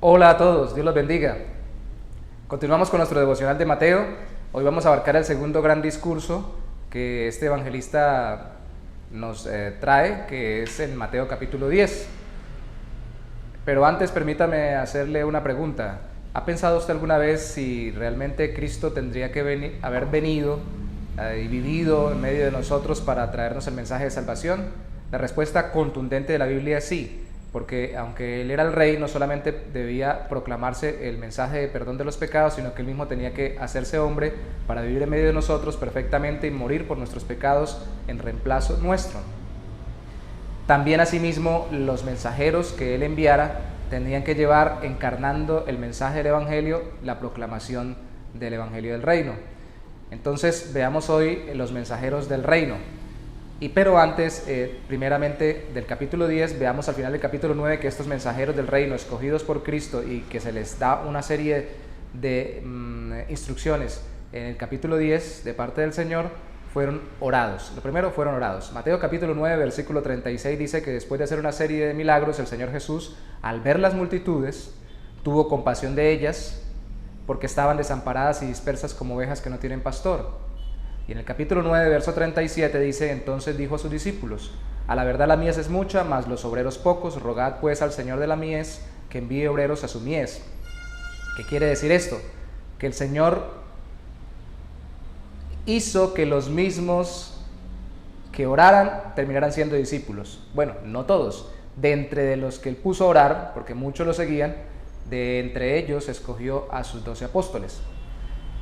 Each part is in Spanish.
Hola a todos, Dios los bendiga. Continuamos con nuestro devocional de Mateo. Hoy vamos a abarcar el segundo gran discurso que este evangelista nos trae, que es en Mateo capítulo 10. Pero antes permítame hacerle una pregunta. ¿Ha pensado usted alguna vez si realmente Cristo tendría que haber venido y vivido en medio de nosotros para traernos el mensaje de salvación? La respuesta contundente de la Biblia es sí. Porque aunque Él era el rey, no solamente debía proclamarse el mensaje de perdón de los pecados, sino que Él mismo tenía que hacerse hombre para vivir en medio de nosotros perfectamente y morir por nuestros pecados en reemplazo nuestro. También asimismo los mensajeros que Él enviara tenían que llevar, encarnando el mensaje del Evangelio, la proclamación del Evangelio del Reino. Entonces veamos hoy los mensajeros del Reino. Pero antes, primeramente del capítulo 10, veamos al final del capítulo 9 que estos mensajeros del reino escogidos por Cristo y que se les da una serie de instrucciones en el capítulo 10 de parte del Señor, fueron orados. Lo primero, fueron orados. Mateo capítulo 9, versículo 36 dice que después de hacer una serie de milagros, el Señor Jesús, al ver las multitudes, tuvo compasión de ellas porque estaban desamparadas y dispersas como ovejas que no tienen pastor. Y en el capítulo 9, verso 37 dice: entonces dijo a sus discípulos: a la verdad la mies es mucha, mas los obreros pocos. Rogad pues al Señor de la mies que envíe obreros a su mies. ¿Qué quiere decir esto? Que el Señor hizo que los mismos que oraran terminaran siendo discípulos. Bueno, no todos. De entre de los que Él puso a orar, porque muchos lo seguían, de entre ellos escogió a sus 12 apóstoles.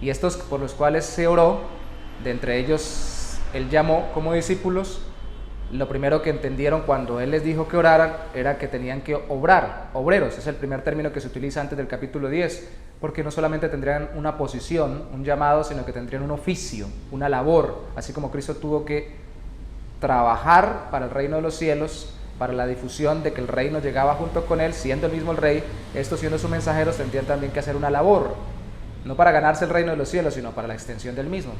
Y estos por los cuales se oró, de entre ellos Él llamó como discípulos. Lo primero que entendieron cuando Él les dijo que oraran era que tenían que obrar. Obreros es el primer término que se utiliza antes del capítulo 10, porque no solamente tendrían una posición, un llamado, sino que tendrían un oficio, una labor, así como Cristo tuvo que trabajar para el reino de los cielos, para la difusión de que el reino llegaba junto con Él, siendo el mismo el rey. Estos, siendo sus mensajeros, tendrían también que hacer una labor, no para ganarse el reino de los cielos, sino para la extensión del mismo.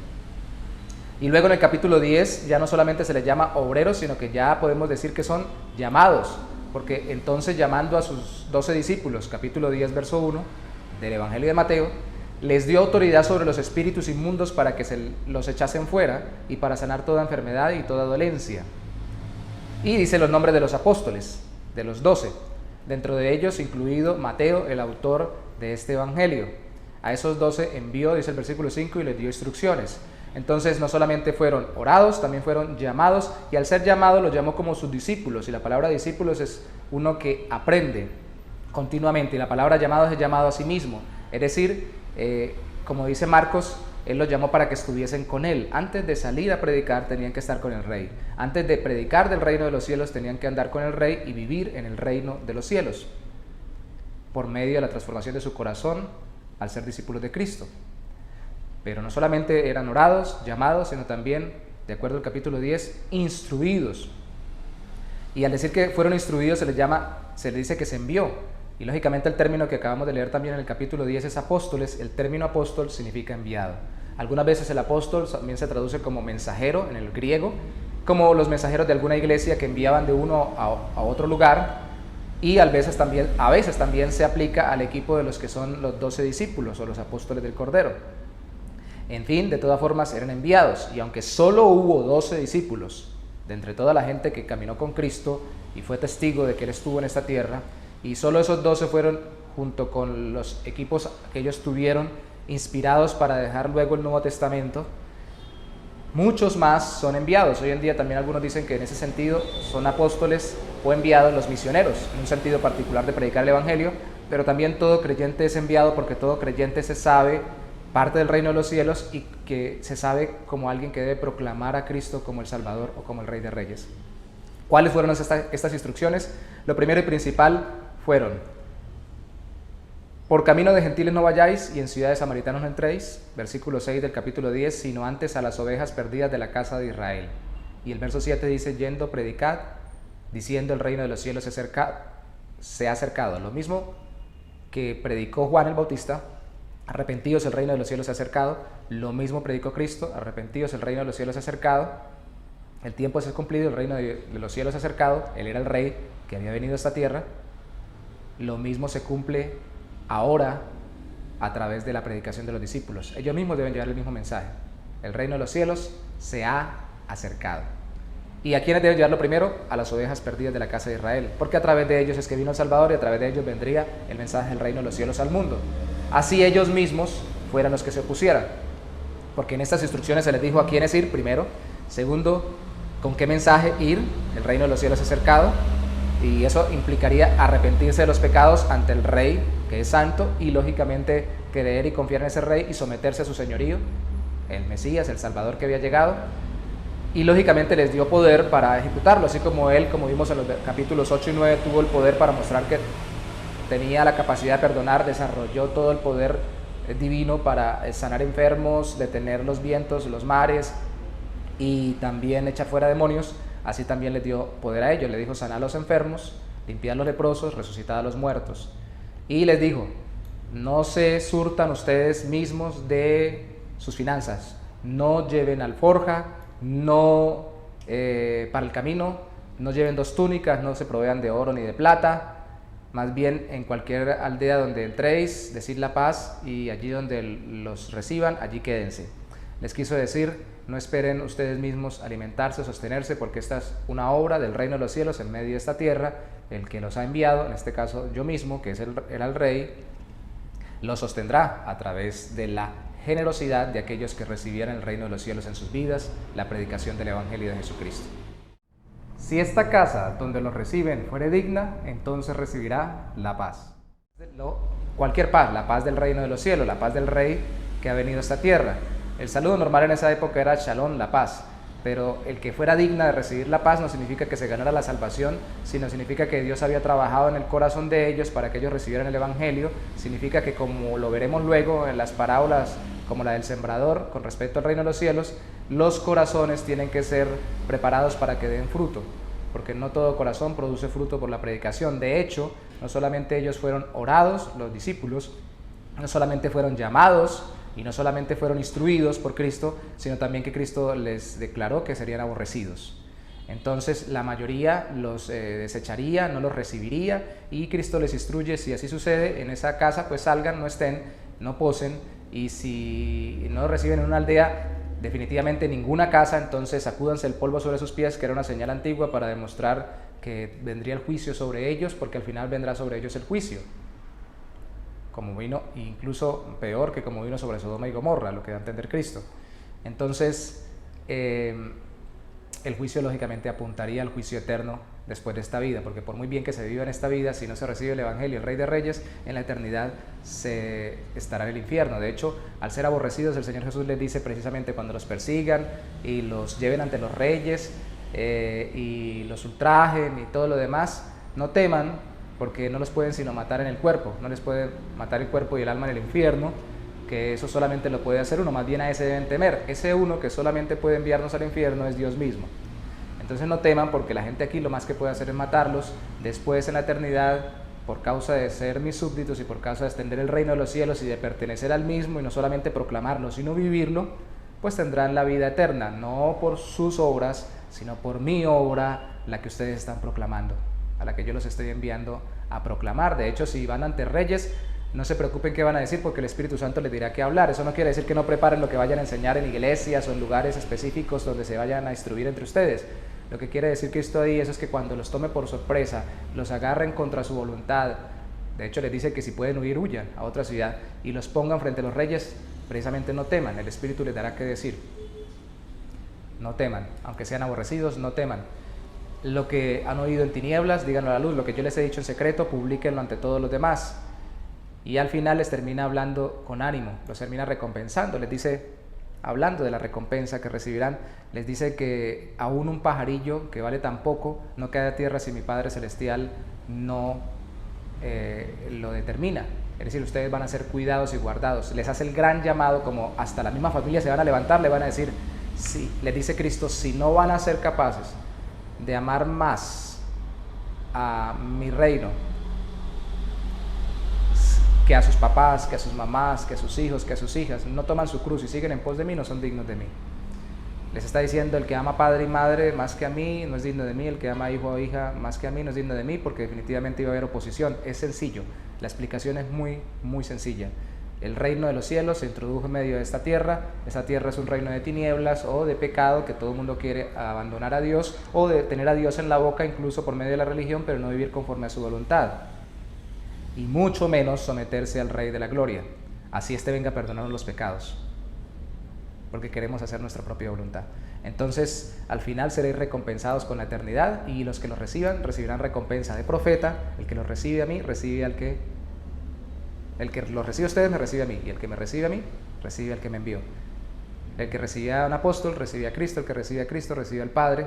Y luego en el capítulo 10 ya no solamente se les llama obreros, sino que ya podemos decir que son llamados, porque entonces, llamando a sus 12 discípulos, capítulo 10, verso 1 del Evangelio de Mateo, les dio autoridad sobre los espíritus inmundos para que se los echasen fuera y para sanar toda enfermedad y toda dolencia. Y dice los nombres de los apóstoles, de los 12, dentro de ellos incluido Mateo, el autor de este Evangelio. A esos 12 envió, dice el versículo 5, y les dio instrucciones. Entonces no solamente fueron orados, también fueron llamados, y al ser llamados los llamó como sus discípulos. Y la palabra discípulos es uno que aprende continuamente, y la palabra llamados es llamado a sí mismo. Es decir, como dice Marcos, Él los llamó para que estuviesen con Él. Antes de salir a predicar tenían que estar con el Rey. Antes de predicar del reino de los cielos tenían que andar con el Rey y vivir en el reino de los cielos, por medio de la transformación de su corazón al ser discípulos de Cristo. Pero no solamente eran orados, llamados, sino también, de acuerdo al capítulo 10, instruidos. Y al decir que fueron instruidos se les dice que se envió. Y lógicamente el término que acabamos de leer también en el capítulo 10 es apóstoles. El término apóstol significa enviado. Algunas veces el apóstol también se traduce como mensajero en el griego, como los mensajeros de alguna iglesia que enviaban de uno a otro lugar. Y a veces también se aplica al equipo de los que son los 12 discípulos o los apóstoles del Cordero. En fin, de todas formas eran enviados, y aunque solo hubo 12 discípulos de entre toda la gente que caminó con Cristo y fue testigo de que Él estuvo en esta tierra, y solo esos 12 fueron, junto con los equipos que ellos tuvieron, inspirados para dejar luego el Nuevo Testamento, muchos más son enviados. Hoy en día también algunos dicen que en ese sentido son apóstoles o enviados los misioneros, en un sentido particular de predicar el Evangelio, pero también todo creyente es enviado, porque todo creyente se sabe parte del reino de los cielos y que se sabe como alguien que debe proclamar a Cristo como el Salvador o como el Rey de Reyes. ¿Cuáles fueron estas instrucciones? Lo primero y principal fueron: por camino de gentiles no vayáis, y en ciudades samaritanos no entréis, versículo 6 del capítulo 10, sino antes a las ovejas perdidas de la casa de Israel. Y el verso 7 dice: yendo predicad, diciendo el reino de los cielos se ha acercado. Lo mismo que predicó Juan el Bautista: arrepentíos, el reino de los cielos se ha acercado. Lo mismo predicó Cristo: arrepentíos, el reino de los cielos se ha acercado. El tiempo se ha cumplido, el reino de los cielos se ha acercado. Él era el rey que había venido a esta tierra. Lo mismo se cumple ahora a través de la predicación de los discípulos. Ellos mismos deben llevar el mismo mensaje. El reino de los cielos se ha acercado. ¿Y a quiénes deben llevarlo primero? A las ovejas perdidas de la casa de Israel, porque a través de ellos es que vino el Salvador y a través de ellos vendría el mensaje del reino de los cielos al mundo. Así ellos mismos fueran los que se opusieran, porque en estas instrucciones se les dijo a quiénes ir primero, segundo, con qué mensaje ir, el reino de los cielos es acercado, y eso implicaría arrepentirse de los pecados ante el Rey, que es santo, y lógicamente creer y confiar en ese Rey y someterse a su señorío, el Mesías, el Salvador que había llegado, y lógicamente les dio poder para ejecutarlo, así como él, como vimos en los capítulos 8 y 9, tuvo el poder para mostrar que tenía la capacidad de perdonar, desarrolló todo el poder divino para sanar enfermos, detener los vientos, los mares, y también echar fuera demonios. Así también les dio poder a ellos, le dijo: sanad a los enfermos, limpiad a los leprosos, resucitad a los muertos. Y les dijo: no se surtan ustedes mismos de sus finanzas, no lleven alforja, no para el camino, no lleven 2 túnicas, no se provean de oro ni de plata, más bien en cualquier aldea donde entréis, decid la paz, y allí donde los reciban, allí quédense. Les quiso decir: no esperen ustedes mismos alimentarse, sostenerse, porque esta es una obra del reino de los cielos en medio de esta tierra. El que los ha enviado, en este caso yo mismo, que era el Rey, los sostendrá a través de la generosidad de aquellos que recibieran el reino de los cielos en sus vidas, la predicación del Evangelio de Jesucristo. Si esta casa donde los reciben fuere digna, entonces recibirá la paz. Cualquier paz, la paz del reino de los cielos, la paz del Rey que ha venido a esta tierra. El saludo normal en esa época era Shalom, la paz, pero el que fuera digna de recibir la paz no significa que se ganara la salvación, sino significa que Dios había trabajado en el corazón de ellos para que ellos recibieran el Evangelio. Significa que, como lo veremos luego en las parábolas como la del sembrador con respecto al reino de los cielos, los corazones tienen que ser preparados para que den fruto, porque no todo corazón produce fruto por la predicación. De hecho, no solamente ellos fueron orados, los discípulos, no solamente fueron llamados y no solamente fueron instruidos por Cristo, sino también que Cristo les declaró que serían aborrecidos. Entonces la mayoría los desecharía, no los recibiría, y Cristo les instruye: si así sucede en esa casa, pues salgan, no estén, no posen, y si no reciben en una aldea, definitivamente ninguna casa, entonces sacúdanse el polvo sobre sus pies, que era una señal antigua para demostrar que vendría el juicio sobre ellos, porque al final vendrá sobre ellos el juicio, como vino, incluso peor que como vino sobre Sodoma y Gomorra, lo que da a entender Cristo. Entonces el juicio lógicamente apuntaría al juicio eterno después de esta vida, porque por muy bien que se viva en esta vida, si no se recibe el Evangelio, el Rey de Reyes, en la eternidad se estará en el infierno. De hecho, al ser aborrecidos, el Señor Jesús les dice precisamente: cuando los persigan y los lleven ante los reyes y los ultrajen y todo lo demás, no teman, porque no los pueden sino matar en el cuerpo, no les puede matar el cuerpo y el alma en el infierno, que eso solamente lo puede hacer uno, más bien a ese deben temer. Ese uno que solamente puede enviarnos al infierno es Dios mismo. Entonces no teman, porque la gente aquí lo más que puede hacer es matarlos. Después, en la eternidad, por causa de ser mis súbditos y por causa de extender el reino de los cielos y de pertenecer al mismo, y no solamente proclamarlo sino vivirlo, pues tendrán la vida eterna, no por sus obras, sino por mi obra, la que ustedes están proclamando, a la que yo los estoy enviando a proclamar. De hecho, si van ante reyes, no se preocupen qué van a decir, porque el Espíritu Santo les dirá qué hablar. Eso no quiere decir que no preparen lo que vayan a enseñar en iglesias o en lugares específicos donde se vayan a instruir entre ustedes. Lo que quiere decir Cristo ahí, eso es que cuando los tome por sorpresa, los agarren contra su voluntad, de hecho les dice que si pueden huir, huyan a otra ciudad, y los pongan frente a los reyes, precisamente no teman. El Espíritu les dará que decir. No teman, aunque sean aborrecidos, no teman. Lo que han oído en tinieblas, díganlo a la luz. Lo que yo les he dicho en secreto, publíquenlo ante todos los demás. Y al final les termina hablando con ánimo, los termina recompensando. Les dice, hablando de la recompensa que recibirán, les dice que aún un pajarillo que vale tan poco no cae a tierra si mi Padre Celestial no lo determina. Es decir, ustedes van a ser cuidados y guardados. Les hace el gran llamado, como hasta la misma familia se van a levantar, le van a decir, sí, les dice Cristo: si no van a ser capaces de amar más a mi reino que a sus papás, que a sus mamás, que a sus hijos, que a sus hijas, no toman su cruz y siguen en pos de mí, no son dignos de mí. Les está diciendo: el que ama padre y madre más que a mí no es digno de mí, el que ama hijo o hija más que a mí no es digno de mí, porque definitivamente iba a haber oposición. Es sencillo, la explicación es muy, muy sencilla. El reino de los cielos se introdujo en medio de esta tierra es un reino de tinieblas o de pecado, que todo el mundo quiere abandonar a Dios o de tener a Dios en la boca incluso por medio de la religión, pero no vivir conforme a su voluntad, y mucho menos someterse al Rey de la Gloria, así este venga a perdonarnos los pecados, porque queremos hacer nuestra propia voluntad. Entonces, al final seréis recompensados con la eternidad, y los que lo reciban, recibirán recompensa de profeta. El que lo recibe a mí, recibe al que... El que lo recibe a ustedes, me recibe a mí, y el que me recibe a mí, recibe al que me envió. El que recibe a un apóstol, recibe a Cristo, el que recibe a Cristo, recibe al Padre.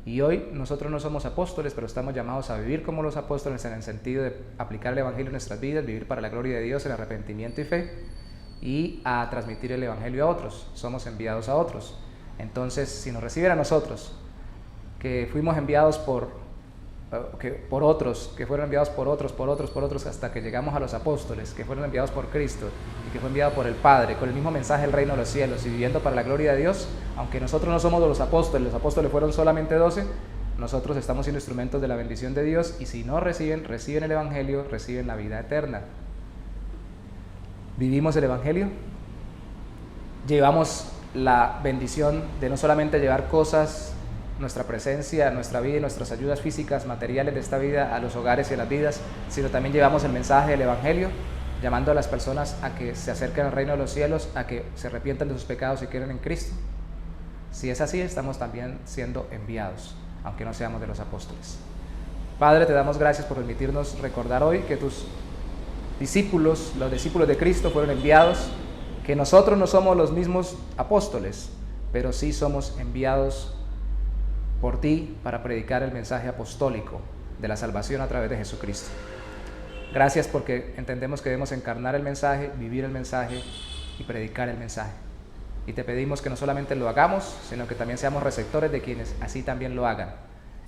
Y hoy nosotros no somos apóstoles, pero estamos llamados a vivir como los apóstoles, en el sentido de aplicar el Evangelio en nuestras vidas, vivir para la gloria de Dios en arrepentimiento y fe, y a transmitir el Evangelio a otros. Somos enviados a otros. Entonces, si nos reciben a nosotros, que fuimos enviados por otros, que fueron enviados por otros, hasta que llegamos a los apóstoles, que fueron enviados por Cristo y que fue enviado por el Padre, con el mismo mensaje del reino de los cielos y viviendo para la gloria de Dios, aunque nosotros no somos de los apóstoles fueron solamente 12, nosotros estamos siendo instrumentos de la bendición de Dios, y si no reciben el Evangelio, reciben la vida eterna. ¿Vivimos el Evangelio? Llevamos la bendición de no solamente llevar cosas, nuestra presencia, nuestra vida y nuestras ayudas físicas, materiales de esta vida a los hogares y a las vidas, sino también llevamos el mensaje del Evangelio, llamando a las personas a que se acerquen al reino de los cielos, a que se arrepientan de sus pecados y creen en Cristo. Si es así, estamos también siendo enviados, aunque no seamos de los apóstoles. Padre, te damos gracias por permitirnos recordar hoy que tus discípulos, los discípulos de Cristo, fueron enviados, que nosotros no somos los mismos apóstoles, pero sí somos enviados por ti para predicar el mensaje apostólico de la salvación a través de Jesucristo. Gracias, porque entendemos que debemos encarnar el mensaje, vivir el mensaje y predicar el mensaje. Y te pedimos que no solamente lo hagamos, sino que también seamos receptores de quienes así también lo hagan,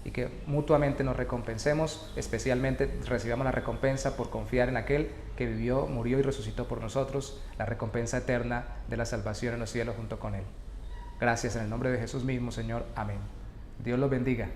y que mutuamente nos recompensemos, especialmente recibamos la recompensa por confiar en aquel que vivió, murió y resucitó por nosotros, la recompensa eterna de la salvación en los cielos junto con él. Gracias en el nombre de Jesús mismo, Señor. Amén. Dios los bendiga.